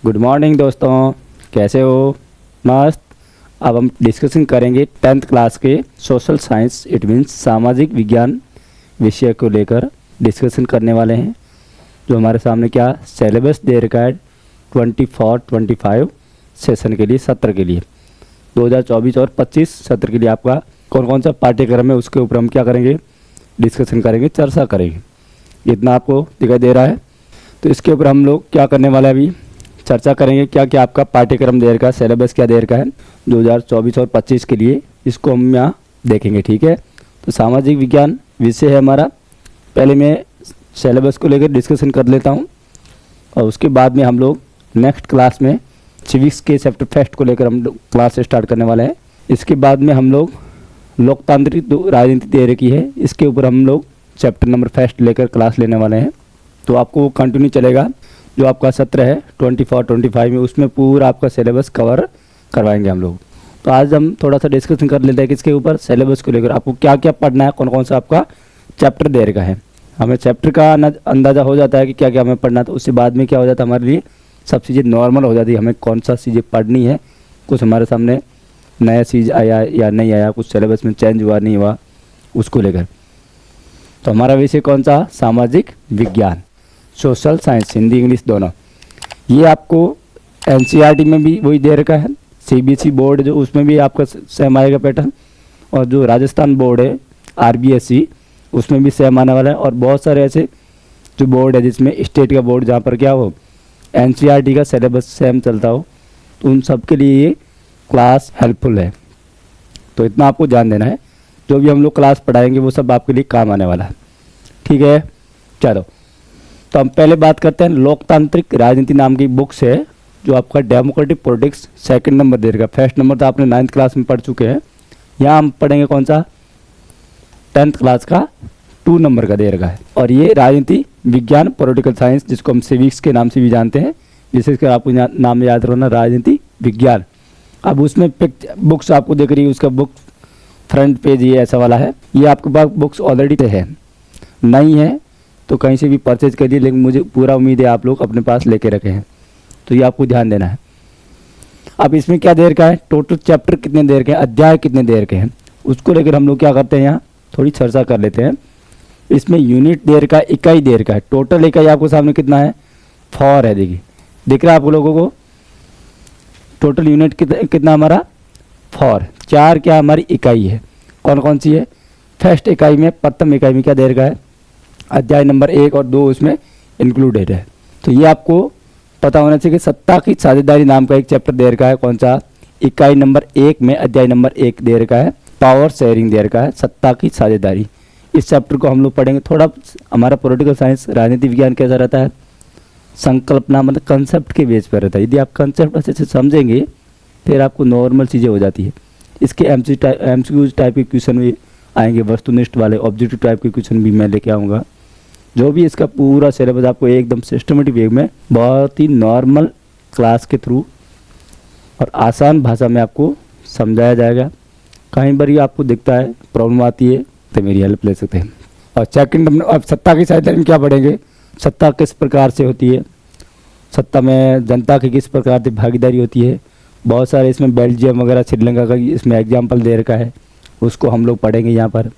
Good morning दोस्तों, कैसे हो? मस्त। अब हम डिस्कशन करेंगे 10th क्लास के सोशल साइंस इट मीन्स सामाजिक विज्ञान विषय को लेकर डिस्कशन करने वाले हैं। जो हमारे सामने क्या सिलेबस दे रखा है 24-25 सेशन के लिए, सत्र के लिए 2024 और 25 सत्र के लिए आपका कौन कौन सा पाठ्यक्रम है उसके ऊपर हम क्या करेंगे, डिस्कशन करेंगे, चर्चा करेंगे। इतना आपको दिखाई दे रहा है। तो इसके ऊपर हम लोग क्या करने वाले हैं, अभी चर्चा करेंगे क्या क्या आपका पाठ्यक्रम दे रखा है, सिलेबस क्या दे रखा है 2024 और 25 के लिए, इसको हम यहाँ देखेंगे। ठीक है, तो सामाजिक विज्ञान विषय है हमारा। पहले मैं सिलेबस को लेकर डिस्कशन कर लेता हूँ और उसके बाद में हम लोग नेक्स्ट क्लास में सिविक्स के चैप्टर फर्स्ट को लेकर हम लोग क्लास स्टार्ट करने वाले हैं। इसके बाद में हम लोग लोकतांत्रिक राजनीति दे रखी है, इसके ऊपर हम लोग चैप्टर नंबर फर्स्ट लेकर क्लास लेने वाले हैं। तो आपको कंटिन्यू चलेगा। जो आपका सत्र है 24-25 में, उसमें पूरा आपका सिलेबस कवर करवाएंगे हम लोग। तो आज हम थोड़ा सा डिस्कशन कर लेते हैं किसके ऊपर, सिलेबस को लेकर। आपको क्या क्या पढ़ना है, कौन कौन सा आपका चैप्टर दे रखा है, हमें चैप्टर का अंदाज़ा हो जाता है कि क्या क्या हमें पढ़ना है। तो उसके बाद में क्या हो जाता है, हमारे लिए सब चीज़ें नॉर्मल हो जाती है। हमें कौन सा चीज़ें पढ़नी है, कुछ हमारे सामने नया चीज़ आया या नहीं आया, कुछ सिलेबस में चेंज हुआ नहीं हुआ, उसको लेकर। तो हमारा विषय कौन सा, सामाजिक विज्ञान, सोशल साइंस, हिंदी इंग्लिश दोनों। ये आपको एनसीईआरटी में भी वही दे रखा है, सीबीएसई बोर्ड जो उसमें भी आपका सेम आएगा पैटर्न, और जो राजस्थान बोर्ड है आरबीएसई उसमें भी सेम आने वाला है। और बहुत सारे ऐसे जो बोर्ड है जिसमें स्टेट का बोर्ड जहाँ पर क्या हो एनसीईआरटी का सिलेबस सेम चलता हो, तो उन सब के लिए ये क्लास हेल्पफुल है। तो इतना आपको ध्यान देना है, जो भी हम लोग क्लास पढ़ाएंगे वो सब आपके लिए काम आने वाला है। ठीक है, चलो तो हम पहले बात करते हैं लोकतांत्रिक राजनीति नाम की बुक्स है, जो आपका डेमोक्रेटिक पॉलिटिक्स सेकंड नंबर दे रखा है। फर्स्ट नंबर तो आपने 9th क्लास में पढ़ चुके हैं। यहाँ हम पढ़ेंगे कौन सा, 10th क्लास का 2 नंबर का दे रखा है। और ये राजनीति विज्ञान पॉलिटिकल साइंस, जिसको हम सिविक्स के नाम से भी जानते हैं, विशेषकर आपको नाम याद रखना राजनीति विज्ञान। अब उसमें बुक्स आपको दिख रही है, उसका बुक फ्रंट पेज ये ऐसा वाला है। ये आपके पास बुक्स ऑलरेडी है, नहीं है तो कहीं से भी परचेज करिए, लेकिन मुझे पूरा उम्मीद है आप लोग अपने पास लेके रखे हैं। तो ये आपको ध्यान देना है। अब इसमें क्या दे रखा है, टोटल चैप्टर कितने दे रखे हैं, अध्याय कितने दे रखे हैं, उसको लेकर हम लोग क्या करते हैं, यहाँ थोड़ी चर्चा कर लेते हैं। इसमें यूनिट दे रखा है, इकाई दे रखा है। टोटल इकाई आपको सामने कितना है, 4 है। देखिए दिख रहा है आप लोगों को, टोटल यूनिट कितना हमारा 4। 4 क्या हमारी इकाई है, कौन कौन सी है। फर्स्ट इकाई में, प्रथम इकाई में क्या दे रखा है, अध्याय नंबर 1 और 2 उसमें इंक्लूडेड है। तो ये आपको पता होना चाहिए कि सत्ता की साझेदारी नाम का एक चैप्टर दे रखा है। कौन सा, इकाई नंबर 1 में अध्याय नंबर 1 दे रखा है, पावर शेयरिंग दे रखा है, सत्ता की साझेदारी। इस चैप्टर को हम लोग पढ़ेंगे। थोड़ा हमारा पॉलिटिकल साइंस राजनीति विज्ञान कैसा रहता है, संकल्पना मतलब कंसेप्ट के बेस पर रहता है। यदि आप कंसेप्ट अच्छे से समझेंगे फिर आपको नॉर्मल चीज़ें हो जाती है। इसके एमसीक्यूज टाइप के क्वेश्चन भी आएंगे, वस्तुनिष्ठ वाले ऑब्जेक्टिव टाइप के क्वेश्चन भी मैं लेके आऊँगा। जो भी इसका पूरा सिलेबस आपको एकदम सिस्टमेटिक वे में बहुत ही नॉर्मल क्लास के थ्रू और आसान भाषा में आपको समझाया जाएगा। कहीं बार आपको दिखता है प्रॉब्लम आती है तो मेरी हेल्प ले सकते हैं। और सेकंड अब सत्ता की साझेदारी में क्या पढ़ेंगे, सत्ता किस प्रकार से होती है, सत्ता में जनता की किस प्रकार से भागीदारी होती है। बहुत सारे इसमें बेल्जियम वगैरह श्रीलंका का इसमें एग्जाम्पल दे रखा है, उसको हम लोग पढ़ेंगे यहाँ पर।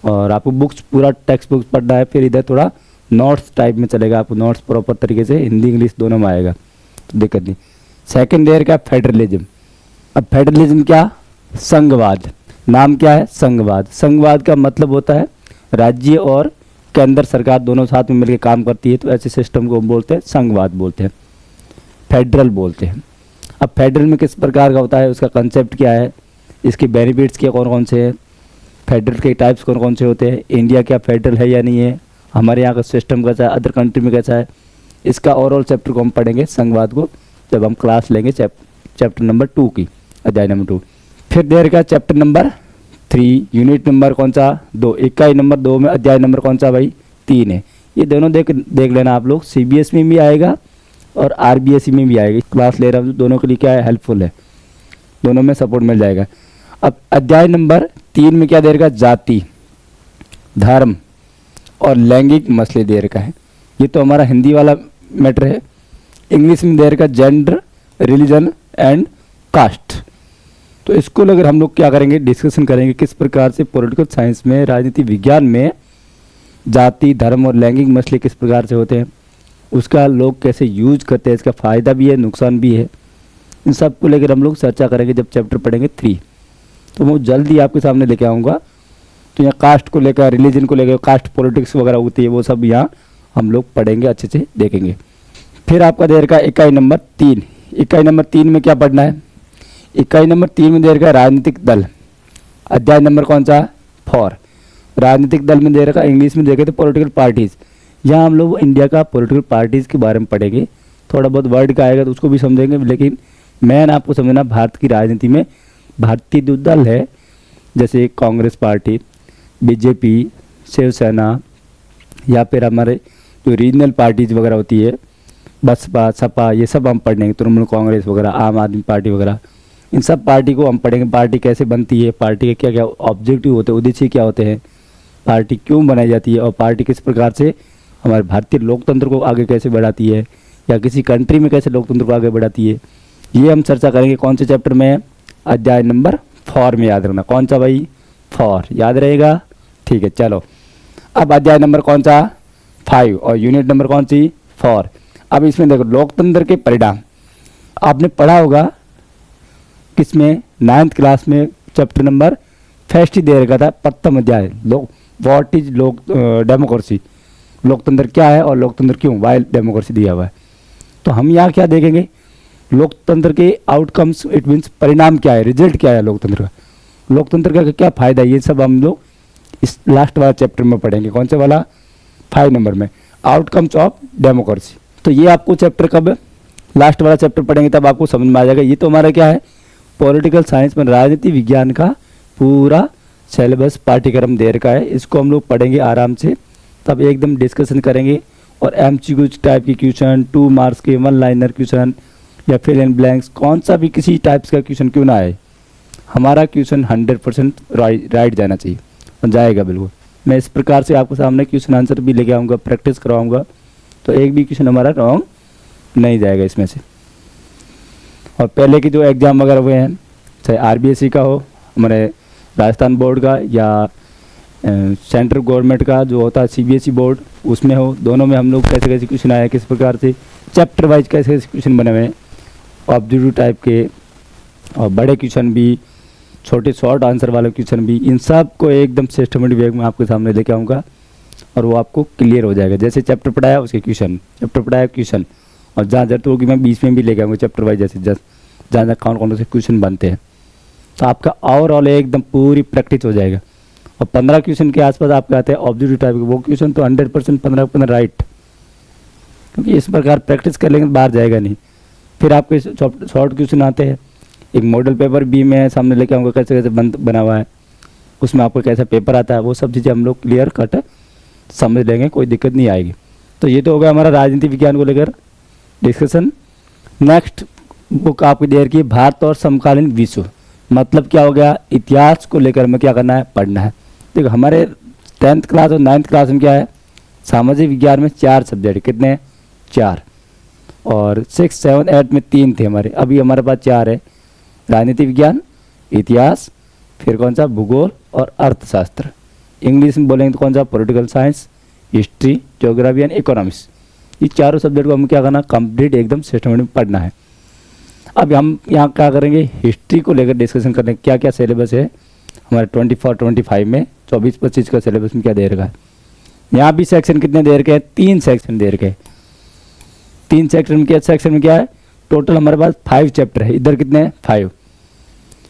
और आपको बुक्स पूरा टेक्स्ट बुक्स पढ़ना है, फिर इधर थोड़ा नोट्स टाइप में चलेगा, आपको नोट्स प्रॉपर तरीके से हिंदी इंग्लिश दोनों में आएगा, तो दिक्कत नहीं। सेकंड लेयर क्या, फेडरलिज्म। अब फेडरलिज्म क्या, संघवाद। नाम क्या है, संघवाद। संघवाद का मतलब होता है राज्य और केंद्र सरकार दोनों साथ में मिलकर काम करती है, तो ऐसे सिस्टम को हम बोलते हैं संघवाद बोलते हैं, फेडरल बोलते हैं। अब फेडरल में किस प्रकार का होता है, उसका कंसेप्ट क्या है, इसके बेनिफिट्स क्या कौन कौन से हैं, फेडरल के टाइप्स कौन कौन से होते हैं, इंडिया क्या फेडरल है या नहीं है, हमारे यहाँ का सिस्टम कैसा है, अदर कंट्री में कैसा है। इसका ओवरऑल चैप्टर को हम पढ़ेंगे संघवाद को, जब हम क्लास लेंगे चैप्टर नंबर 2 की, अध्याय नंबर 2। फिर दे रखा चैप्टर नंबर 3, यूनिट नंबर कौन सा 2, इकाई नंबर 2 में अध्याय नंबर कौन सा भाई 3 है। ये दोनों देख लेना आप लोग, CBSE में भी आएगा और RBSE में भी आएगा। क्लास ले रहा हूँ दोनों के लिए क्या है, हेल्पफुल है, दोनों में सपोर्ट मिल जाएगा। अब अध्याय नंबर 3 में क्या दे रखा, जाति, धर्म और लैंगिक मसले दे रखा है। ये तो हमारा हिंदी वाला मैटर है। इंग्लिश में दे रखा जेंडर, रिलीजन एंड कास्ट। तो इसको लेकर हम लोग क्या करेंगे, डिस्कशन करेंगे किस प्रकार से पॉलिटिकल साइंस में, राजनीति विज्ञान में जाति, धर्म और लैंगिक मसले किस प्रकार से होते हैं, उसका लोग कैसे यूज करते हैं, इसका फ़ायदा भी है नुकसान भी है, इन सब को लेकर हम लोग चर्चा करेंगे जब चैप्टर पढ़ेंगे 3। तो मैं जल्दी आपके सामने लेके आऊँगा। तो यहाँ कास्ट को लेकर, रिलीजन को लेकर, कास्ट पॉलिटिक्स वगैरह होती है, वो सब यहाँ हम लोग पढ़ेंगे, अच्छे से देखेंगे। फिर आपका दे रखा इकाई नंबर 3। इकाई नंबर 3 में क्या पढ़ना है, इकाई नंबर 3 में दे रखा राजनीतिक दल। अध्याय नंबर कौन सा, 4। राजनीतिक दल में दे रखा, इंग्लिश में देखे तो पॉलिटिकल पार्टीज़। यहाँ हम लोग इंडिया का पॉलिटिकल पार्टीज़ के बारे में पढ़ेंगे, थोड़ा बहुत वर्ड का आएगा तो उसको भी समझेंगे, लेकिन मेन आपको समझना भारत की राजनीति में भारतीय जो दल है, जैसे कांग्रेस पार्टी, बीजेपी, शिवसेना, या फिर हमारे जो रीजनल पार्टीज वगैरह होती है, बसपा, सपा, ये सब हम पढ़ेंगे, तृणमूल कांग्रेस वगैरह, आम आदमी पार्टी वगैरह, इन सब पार्टी को हम पढ़ेंगे। पार्टी कैसे बनती है, पार्टी के क्या क्या ऑब्जेक्टिव होते हैं, उद्देश्य क्या होते हैं, पार्टी क्यों बनाई जाती है, और पार्टी किस प्रकार से हमारे भारतीय लोकतंत्र को आगे कैसे बढ़ाती है, या किसी कंट्री में कैसे लोकतंत्र को आगे बढ़ाती है, ये हम चर्चा करेंगे। कौन से चैप्टर में, अध्याय नंबर 4 में, याद रखना। कौन सा भाई, 4 याद रहेगा, ठीक है। चलो अब अध्याय नंबर कौन सा, 5, और यूनिट नंबर कौन सी, 4। अब इसमें देखो लोकतंत्र के परिणाम, आपने पढ़ा होगा किसमें, 9th क्लास में, चैप्टर नंबर फर्स्ट ही दे रखा था, 5वां अध्याय, व्हाट इज डेमोक्रेसी, लोकतंत्र क्या है और लोकतंत्र क्यों, वाई डेमोक्रेसी दिया हुआ है। तो हम यहाँ क्या देखेंगे, लोकतंत्र के आउटकम्स, इट मीन्स परिणाम क्या है, रिजल्ट क्या है लोकतंत्र का, लोकतंत्र का क्या फ़ायदा है, ये सब हम लोग इस लास्ट वाला चैप्टर में पढ़ेंगे। कौन से वाला, 5 नंबर में, आउटकम्स ऑफ डेमोक्रेसी। तो ये आपको चैप्टर कब, लास्ट वाला चैप्टर पढ़ेंगे तब आपको समझ में आ जाएगा। ये तो हमारा क्या है, पॉलिटिकल साइंस में राजनीति विज्ञान का पूरा सिलेबस पाठ्यक्रम दे रखा है, इसको हम लोग पढ़ेंगे आराम से, तब एकदम डिस्कशन करेंगे। और MCQ टाइप के क्वेश्चन, 2 मार्क्स के 1 लाइनर क्वेश्चन, या फिल इन ब्लैंक्स, कौन सा भी किसी टाइप्स का क्वेश्चन क्यों ना आए, हमारा क्वेश्चन 100% राइट जाना चाहिए, और जाएगा बिल्कुल। मैं इस प्रकार से आपके सामने क्वेश्चन आंसर भी लेके आऊँगा, प्रैक्टिस करवाऊँगा, तो एक भी क्वेश्चन हमारा रॉन्ग नहीं जाएगा इसमें से। और पहले की जो एग्ज़ाम वगैरह हुए हैं, चाहे RBSE का हो, हमारे राजस्थान बोर्ड का, या सेंट्रल गवर्नमेंट का जो होता है CBSE बोर्ड, उसमें हो, दोनों में हम लोग कैसे कैसे क्वेश्चन आए, किस प्रकार से चैप्टर वाइज कैसे कैसे क्वेश्चन बने हुए हैं, ऑब्जेक्टिव टाइप के, और बड़े क्वेश्चन भी, छोटे शॉर्ट आंसर वाले क्वेश्चन भी, इन सब को एकदम सिस्टमेटिक वे में आपके सामने लेके आऊँगा, और वो आपको क्लियर हो जाएगा। जैसे चैप्टर पढ़ाया उसके क्वेश्चन, चैप्टर पढ़ाया क्वेश्चन, और जहाँ जरूरत होगी मैं बीच में भी लेके आऊँगा चैप्टर वाइज, जैसे जहाँ जहाँ कौन कौन से क्वेश्चन बनते हैं, तो आपका ओवरऑल एकदम पूरी प्रैक्टिस हो जाएगा। और 15 क्वेश्चन के आसपास आपके आते हैं ऑब्जेक्टिव टाइप के, वो क्वेश्चन तो 100% 15 राइट, क्योंकि इस प्रकार प्रैक्टिस कर लेंगे बाहर जाएगा नहीं। फिर आपके शॉर्ट क्वेश्चन आते हैं, एक मॉडल पेपर भी मैं सामने लेके आऊँगा कैसे कैसे बना हुआ है, उसमें आपको कैसा पेपर आता है, वो सब चीज़ें हम लोग क्लियर कट समझ लेंगे, कोई दिक्कत नहीं आएगी। तो ये तो हो गया हमारा राजनीति विज्ञान को लेकर डिस्कशन। नेक्स्ट बुक आपकी देर की भारत और समकालीन विश्व, मतलब क्या हो गया, इतिहास को लेकर हमें क्या करना है, पढ़ना है। देखो हमारे 10th क्लास और 9th क्लास में क्या है, सामाजिक विज्ञान में 4 सब्जेक्ट, कितने, 4, और 6, 7, 8 में 3 थे हमारे, अभी हमारे पास 4 है, राजनीति विज्ञान, इतिहास, फिर कौन सा, भूगोल और अर्थशास्त्र। इंग्लिश में बोलेंगे तो कौन सा, political science, history, geography and economics. ये चारों सब्जेक्ट को हमें क्या करना, कंप्लीट एकदम सिस्टमेटिक में पढ़ना है। अब हम यहाँ क्या करेंगे, हिस्ट्री को लेकर डिस्कशन करें, क्या क्या सिलेबस है हमारे 24-25 में, 24-25 का सिलेबस में क्या दे रखा है। यहाँ भी सेक्शन कितने दे रखे हैं, 3 सेक्शन दे रखे हैं। 3 सेक्शन में क्या है, टोटल हमारे पास 5 चैप्टर है, इधर कितने हैं, 5।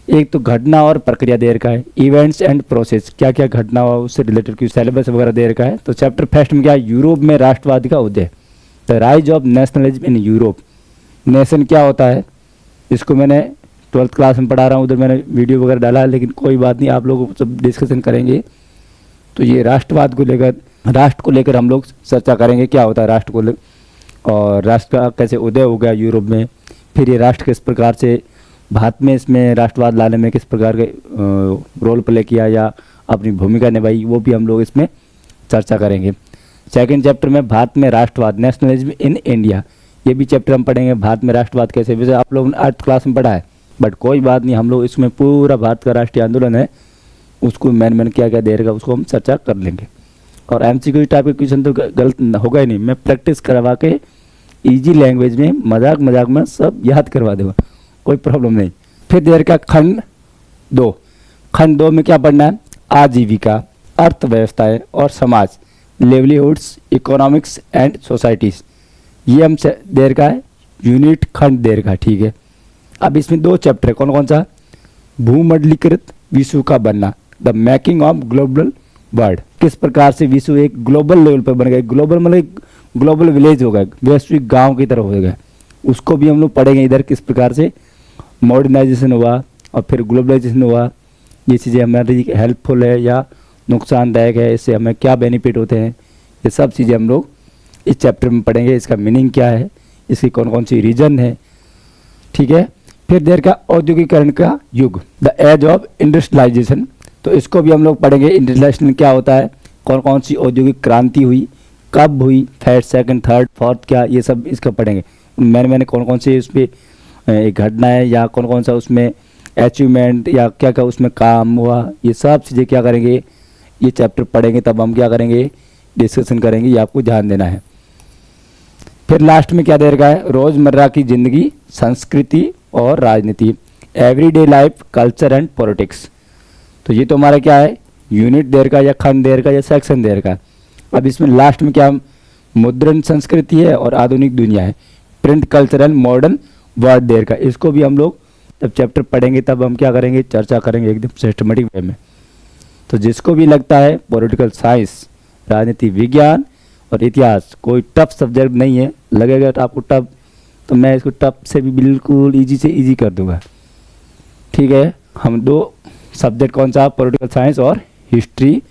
एक तो घटना और प्रक्रिया दे रखा है, इवेंट्स एंड प्रोसेस, क्या क्या घटना हुआ उससे रिलेटेड की सिलेबस वगैरह दे रखा है। तो चैप्टर फर्स्ट में क्या है, यूरोप में राष्ट्रवाद का उदय, the rise of nationalism in Europe. Nation क्या होता है, इसको मैंने 12th क्लास में पढ़ा रहा हूँ, उधर मैंने वीडियो वगैरह डाला है, लेकिन कोई बात नहीं, आप लोग सब डिस्कशन करेंगे। तो ये राष्ट्रवाद को लेकर, राष्ट्र को लेकर हम लोग चर्चा करेंगे, क्या होता है राष्ट्र को लेकर, और राष्ट्र का कैसे उदय हो गया यूरोप में, फिर ये राष्ट्र किस प्रकार से भारत में इसमें राष्ट्रवाद लाने में किस प्रकार के रोल प्ले किया या अपनी भूमिका निभाई, वो भी हम लोग इसमें चर्चा करेंगे। सेकंड चैप्टर में भारत में राष्ट्रवाद, नेशनलिज्म इन इंडिया, ये भी चैप्टर हम पढ़ेंगे। भारत में राष्ट्रवाद कैसे, वैसे आप लोगों ने 8th क्लास में पढ़ा है, बट कोई बात नहीं, हम लोग इसमें पूरा भारत का राष्ट्रीय आंदोलन है उसको मैन क्या क्या दे रहेगा उसको हम चर्चा कर लेंगे। और एमसीक्यू टाइप के क्वेश्चन तो गलत होगा ही नहीं, मैं प्रैक्टिस करवा के इजी लैंग्वेज में मजाक में सब याद करवा दूंगा, कोई प्रॉब्लम नहीं। फिर देर का खंड 2, खंड 2 में क्या पढ़ना है, आजीविका, अर्थव्यवस्थाएं और समाज, लिवलीहुड्स, इकोनॉमिक्स एंड सोसाइटीज, ये हम देर का है यूनिट खंड देर का, ठीक है। अब इसमें 2 चैप्टर है, कौन कौन सा, भूमंडलीकृत विश्व का बनना, the making of global world, किस प्रकार से विश्व एक ग्लोबल लेवल पर बन गया, ग्लोबल मतलब ग्लोबल विलेज हो गया, वैश्विक गांव की तरह हो गया, उसको भी हम लोग पढ़ेंगे इधर, किस प्रकार से मॉडर्नाइजेशन हुआ और फिर ग्लोबलाइजेशन हुआ, ये चीज़ें हमारी हेल्पफुल है या नुकसानदायक है, इससे हमें क्या बेनिफिट होते हैं, ये सब चीज़ें हम लोग इस चैप्टर में पढ़ेंगे। इसका मीनिंग क्या है, इसकी कौन कौन सी रीजन है, ठीक है। फिर देर का औद्योगिकरण का युग, द एज ऑफ इंडस्ट्रियलाइजेशन, तो इसको भी हम लोग पढ़ेंगे। इंडस्ट्रियलाइजेशन क्या होता है, कौन कौन सी औद्योगिक क्रांति हुई, कब हुई, फर्स्ट सेकंड थर्ड फोर्थ क्या, ये सब इसका पढ़ेंगे। मैंने कौन कौन से उस पर घटना है या कौन कौन सा उसमें अचीवमेंट या क्या क्या उसमें काम हुआ, ये सब चीज़ें क्या करेंगे, ये चैप्टर पढ़ेंगे तब हम क्या करेंगे, डिस्कशन करेंगे, ये आपको ध्यान देना है। फिर लास्ट में क्या दे रखा है, रोज़मर्रा की ज़िंदगी, संस्कृति और राजनीति, everyday life, culture and politics, तो ये तो हमारा क्या है, यूनिट देर का या खंड देर का या सेक्शन देर का। अब इसमें लास्ट में क्या, मुद्रण संस्कृति है और आधुनिक दुनिया है, print culture and modern word देर का, इसको भी हम लोग जब चैप्टर पढ़ेंगे तब हम क्या करेंगे, चर्चा करेंगे एकदम सिस्टमेटिक वे में। तो जिसको भी लगता है पॉलिटिकल साइंस, राजनीति विज्ञान और इतिहास कोई टफ सब्जेक्ट नहीं है, लगेगा तो आपको टफ, तो मैं इसको टफ से भी बिल्कुल इजी से इजी कर दूंगा, ठीक है। हम 2 सब्जेक्ट कौन सा, पॉलिटिकल साइंस और हिस्ट्री,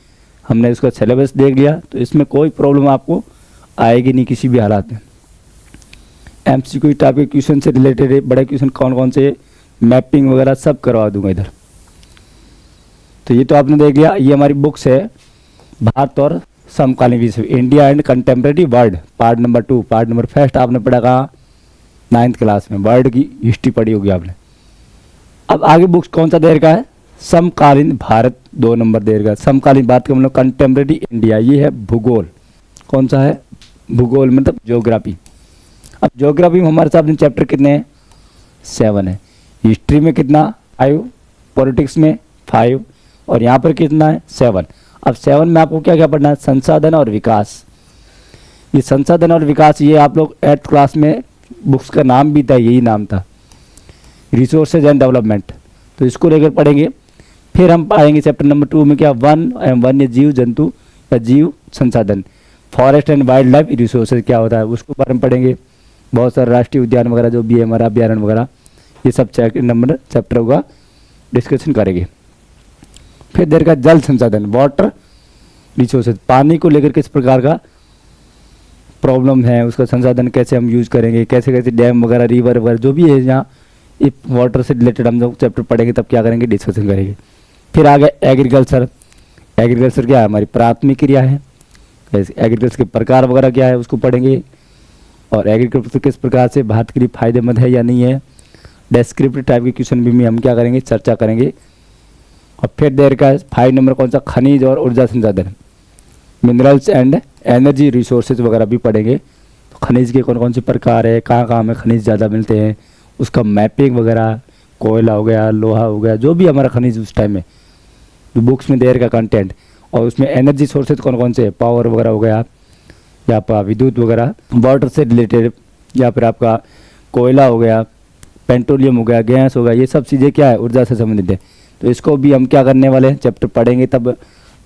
हमने इसका सिलेबस देख लिया, तो इसमें कोई प्रॉब्लम आपको आएगी नहीं किसी भी हालात में। एमसीक्यू टाइप के क्वेश्चन से रिलेटेड है, बड़े क्वेश्चन कौन कौन से, मैपिंग वगैरह सब करवा दूंगा इधर। तो ये तो आपने देख लिया, ये हमारी बुक्स है भारत और समकालीन विश्व, India and contemporary world, part number 2, part number 1 आपने पढ़ा कहाँ, 9th क्लास में, वर्ल्ड की हिस्ट्री पढ़ी होगी आपने। अब आगे बुक्स कौन सा देर का है, समकालीन भारत 2 नंबर देर का, समकालीन भारत का मतलब कंटेम्प्रेरी इंडिया, ये है भूगोल, कौन सा है, भूगोल मतलब ज्योग्राफी। अब ज्योग्राफी में हमारे सामने चैप्टर कितने हैं, 7 है, हिस्ट्री में कितना 5, पॉलिटिक्स में 5 और यहाँ पर कितना है 7। अब 7 में आपको क्या क्या पढ़ना है, संसाधन और विकास, ये संसाधन और विकास ये आप लोग 8th क्लास में बुक्स का नाम भी था, यही नाम था, रिसोर्सेज एंड डेवलपमेंट, तो इसको लेकर पढ़ेंगे। फिर हम आएंगे चैप्टर नंबर 2 में क्या, वन एवं वन्य जीव जंतु या जीव संसाधन, forest and wild life resources क्या होता है उसको बारे में पढ़ेंगे। बहुत सारे राष्ट्रीय उद्यान वगैरह जो भी है हमारा, अभ्यारण्य वगैरह, ये सब चैप्टर होगा, डिस्कशन करेंगे। फिर देर का जल संसाधन, वाटर रिसोर्सेज, पानी को लेकर किस प्रकार का प्रॉब्लम है, उसका संसाधन कैसे हम यूज करेंगे, कैसे कैसे डैम वगैरह, रिवर वगैरह जो भी है यहाँ, ये वाटर से रिलेटेड हम लोग चैप्टर पढ़ेंगे तब क्या करेंगे, डिस्कशन करेंगे। फिर आगे एग्रीकल्चर, एग्रीकल्चर क्या है, हमारी प्राथमिक क्रिया है, एग्रीकल्चर के प्रकार वगैरह क्या है उसको पढ़ेंगे, और एग्रीकल्चर किस प्रकार से भारत के लिए फायदेमंद है या नहीं है, डेस्क्रिप्टिव टाइप के क्वेश्चन भी हम क्या करेंगे, चर्चा करेंगे। और फिर देर का 5 नंबर कौन सा, खनिज और ऊर्जा संसाधन, मिनरल्स एंड एनर्जी रिसोर्सेज वगैरह भी पढ़ेंगे। तो खनिज के कौन कौन से प्रकार है, कहाँ कहाँ हमें खनिज ज़्यादा मिलते हैं, उसका मैपिंग वगैरह, कोयला हो गया, लोहा हो गया, जो भी हमारा खनिज उस टाइम में जो बुक्स में देर का कंटेंट, और उसमें एनर्जी सोर्सेज कौन कौन से, पावर वगैरह हो गया या आपका विद्युत वगैरह, वाटर से रिलेटेड, या फिर आपका कोयला हो गया, पेट्रोलियम हो गया, गैस हो गया, ये सब चीज़ें क्या है, ऊर्जा से संबंधित है। तो इसको भी हम क्या करने वाले हैं, चैप्टर पढ़ेंगे तब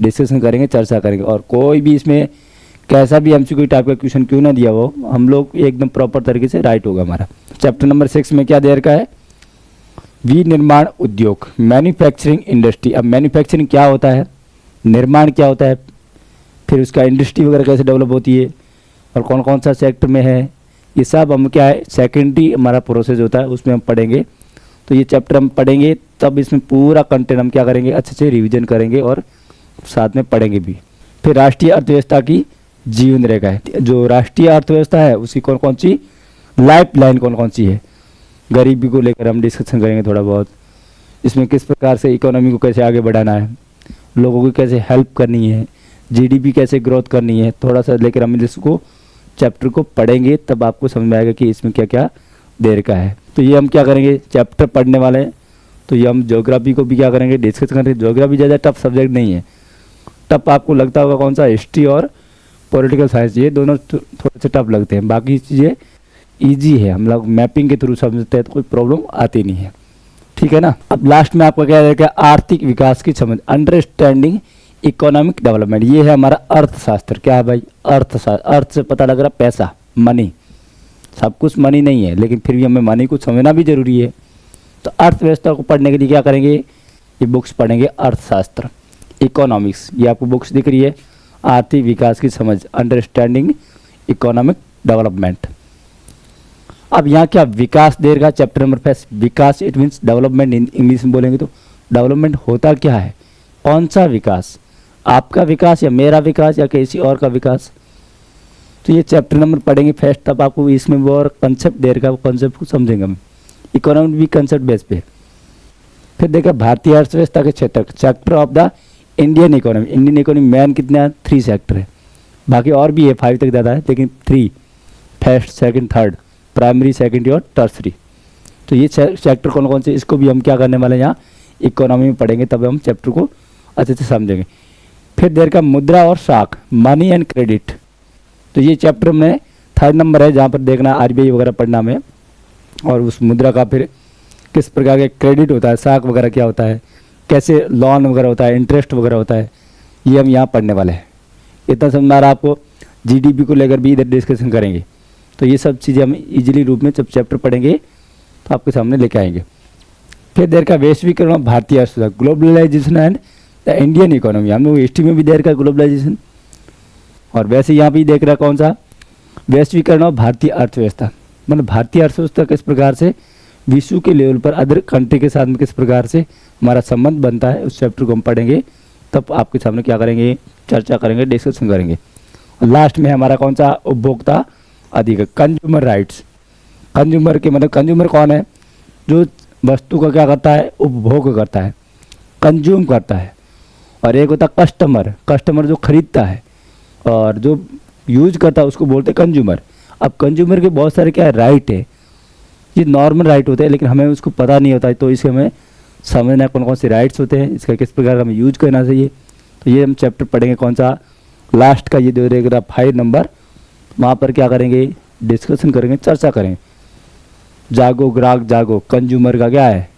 डिस्कशन करेंगे, चर्चा करेंगे। और कोई भी इसमें कैसा भी एमसीक्यू टाइप का क्वेश्चन क्यों ना दिया हो, हम लोग एकदम प्रॉपर तरीके से राइट होगा हमारा। चैप्टर नंबर 6 में क्या देर का है, विनिर्माण उद्योग, मैन्युफैक्चरिंग इंडस्ट्री। अब मैन्युफैक्चरिंग क्या होता है, निर्माण क्या होता है, फिर उसका इंडस्ट्री वगैरह कैसे डेवलप होती है और कौन कौन सा सेक्टर में है, ये सब हम क्या है सेकेंडरी हमारा प्रोसेस होता है, उसमें हम पढ़ेंगे। तो ये चैप्टर हम पढ़ेंगे तब इसमें पूरा कंटेंट हम क्या करेंगे, अच्छे से रिवीजन करेंगे और साथ में पढ़ेंगे भी। फिर राष्ट्रीय अर्थव्यवस्था की जीवन रेखा है, जो राष्ट्रीय अर्थव्यवस्था है उसकी कौन कौन सी लाइफ लाइन कौन कौन सी है, गरीबी को लेकर हम डिस्कशन करेंगे थोड़ा बहुत, इसमें किस प्रकार से इकोनॉमी को कैसे आगे बढ़ाना है, लोगों की कैसे हेल्प करनी है, जीडीपी कैसे ग्रोथ करनी है, थोड़ा सा लेकर हम इसको चैप्टर को पढ़ेंगे, तब आपको समझ में आएगा कि इसमें क्या क्या देर का है। तो ये हम क्या करेंगे, चैप्टर पढ़ने वाले हैं, तो ये हम ज्योग्राफी को भी क्या करेंगे, डिस्कस करेंगे। ज्योग्राफी ज़्यादा टफ सब्जेक्ट नहीं है, टफ आपको लगता होगा कौन सा, हिस्ट्री और पॉलिटिकल साइंस, ये दोनों थोड़े से टफ लगते हैं, बाकी चीज़ें ईजी है, हम लोग मैपिंग के थ्रू समझते हैं तो कोई प्रॉब्लम आती नहीं है, ठीक है ना। अब लास्ट में आपका क्या रहेगा, आर्थिक विकास की समझ, अंडरस्टैंडिंग इकोनॉमिक डेवलपमेंट, ये है हमारा अर्थशास्त्र। क्या है भाई, अर्थशास्त्र, अर्थ से पता लग रहा पैसा, मनी, सब कुछ मनी नहीं है, लेकिन फिर भी हमें मनी को समझना भी जरूरी है। तो अर्थव्यवस्था को पढ़ने के लिए क्या करेंगे, ये बुक्स पढ़ेंगे, अर्थशास्त्र, इकोनॉमिक्स, ये आपको बुक्स दिख रही है, आर्थिक विकास की समझ, अंडरस्टैंडिंग इकोनॉमिक डेवलपमेंट। अब यहाँ क्या विकास देगा, chapter number 5, Vikas it means development, in English में बोलेंगे तो डेवलपमेंट होता क्या है, कौन सा विकास, आपका विकास या मेरा विकास या किसी और का विकास। तो ये चैप्टर नंबर पढ़ेंगे फर्स्ट, तब आपको इसमें वो और कंसेप्ट देगा, वो कंसेप्ट को समझेंगे हम, इकोनॉमिक भी कंसेप्ट बेस पे। फिर देखा भारतीय अर्थव्यवस्था के क्षेत्र, sector of the Indian economy, Indian economy man कितना 3 सेक्टर है, बाकी और भी है 5 तक ज़्यादा है, लेकिन 3, first second third, primary secondary और टर्सरी। तो ये सेक्टर कौन कौन से, इसको भी हम क्या करने वाले हैं, यहाँ इकोनॉमी में पढ़ेंगे, तब हम चैप्टर को अच्छे से समझेंगे। फिर देर का मुद्रा और साख, मनी एंड क्रेडिट, तो ये चैप्टर में 3rd नंबर है, जहाँ पर देखना आरबीआई वगैरह पढ़ना में, और उस मुद्रा का फिर किस प्रकार के क्रेडिट होता है, साख वगैरह क्या होता है, कैसे लोन वगैरह होता है, इंटरेस्ट वगैरह होता है, ये हम यहाँ पढ़ने वाले हैं। इतना समझ आ रहा आपको, जीडीपी को लेकर भी इधर डिस्कशन करेंगे। तो ये सब चीज़ें हम इजीली रूप में जब चैप्टर पढ़ेंगे तो आपके सामने लेके आएंगे। फिर देर का वैश्वीकरण, भारतीय अर्थव्यवस्था, globalisation and the Indian economy, हम लोग हिस्ट्री में भी देर का ग्लोबलाइजेशन, और वैसे यहाँ भी देख रहा कौन सा, वैश्वीकरण और भारतीय अर्थव्यवस्था, मतलब भारतीय अर्थव्यवस्था किस प्रकार से विश्व के लेवल पर अदर कंट्री के साथ में किस प्रकार से हमारा संबंध बनता है, उस चैप्टर को हम पढ़ेंगे, तब आपके सामने क्या करेंगे, चर्चा करेंगे, डिस्कशन करेंगे। और लास्ट में हमारा कौन सा, उपभोक्ता अधिकार, कंज्यूमर राइट्स, कंज्यूमर के मतलब कंज्यूमर कौन है, जो वस्तु का क्या करता है, उपभोग करता है, कंज्यूम करता है, और एक होता है कस्टमर, कस्टमर जो खरीदता है, और जो यूज करता है उसको बोलते हैं कंज्यूमर। अब कंज्यूमर के बहुत सारे क्या राइट है, ये नॉर्मल राइट होते हैं, लेकिन हमें उसको पता नहीं होता है, तो इसे हमें समझना है कौन कौन से राइट्स होते हैं, इसका किस प्रकार हमें यूज करना चाहिए। तो ये हम चैप्टर पढ़ेंगे, कौन सा, लास्ट का ये जो रहेगा 5 नंबर, वहाँ पर क्या करेंगे, डिस्कशन करेंगे, चर्चा करेंगे। जागो ग्राहक जागो, कंज्यूमर का क्या है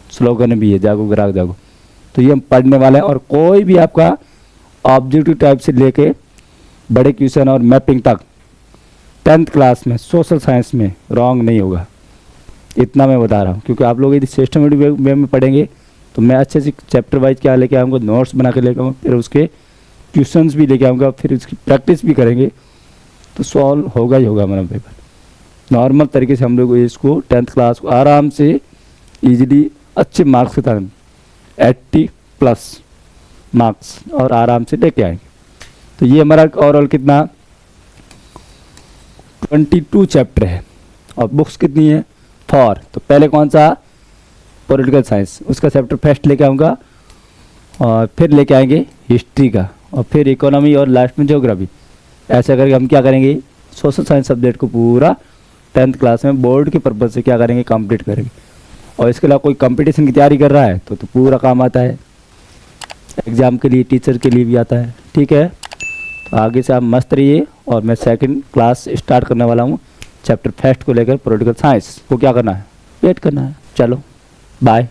स्लोगन भी है, जागो ग्राहक जागो। तो ये हम पढ़ने वाले हैं, और कोई भी आपका ऑब्जेक्टिव टाइप से लेके बड़े क्वेश्चन और मैपिंग तक 10th क्लास में सोशल साइंस में रॉन्ग नहीं होगा, इतना मैं बता रहा हूँ। क्योंकि आप लोग यदि सिस्टमेटिक वे में पढ़ेंगे तो मैं अच्छे से चैप्टर वाइज क्या लेके आऊँगा, नोट्स बना के लेके आऊँगा, फिर उसके क्वेश्चंस भी लेके आऊँगा, फिर उसकी प्रैक्टिस भी करेंगे, तो सॉल्व होगा ही होगा हमारा पेपर। नॉर्मल तरीके से हम लोग इसको 10th क्लास को आराम से इजीली अच्छे मार्क्स के साथ 80+ मार्क्स और आराम से लेके आएंगे। तो ये हमारा ओवरऑल कितना 22 चैप्टर है, और बुक्स कितनी है 4। तो पहले कौन सा, पॉलिटिकल साइंस, उसका चैप्टर फर्स्ट लेके आऊँगा, और फिर लेके आएंगे हिस्ट्री का, और फिर इकोनॉमी, और लास्ट में ज्योग्राफी। ऐसा करके हम क्या करेंगे, सोशल साइंस सब्जेक्ट को पूरा 10th क्लास में बोर्ड के पर्पज़ से क्या करेंगे, कंप्लीट करेंगे। और इसके अलावा कोई कंपटीशन की तैयारी कर रहा है तो पूरा काम आता है, एग्ज़ाम के लिए, टीचर के लिए भी आता है, ठीक है। तो आगे से आप मस्त रहिए, और मैं 2nd क्लास स्टार्ट करने वाला हूँ, चैप्टर फर्स्ट को लेकर पॉलिटिकल साइंस को क्या करना है, वेट करना है। चलो बाय।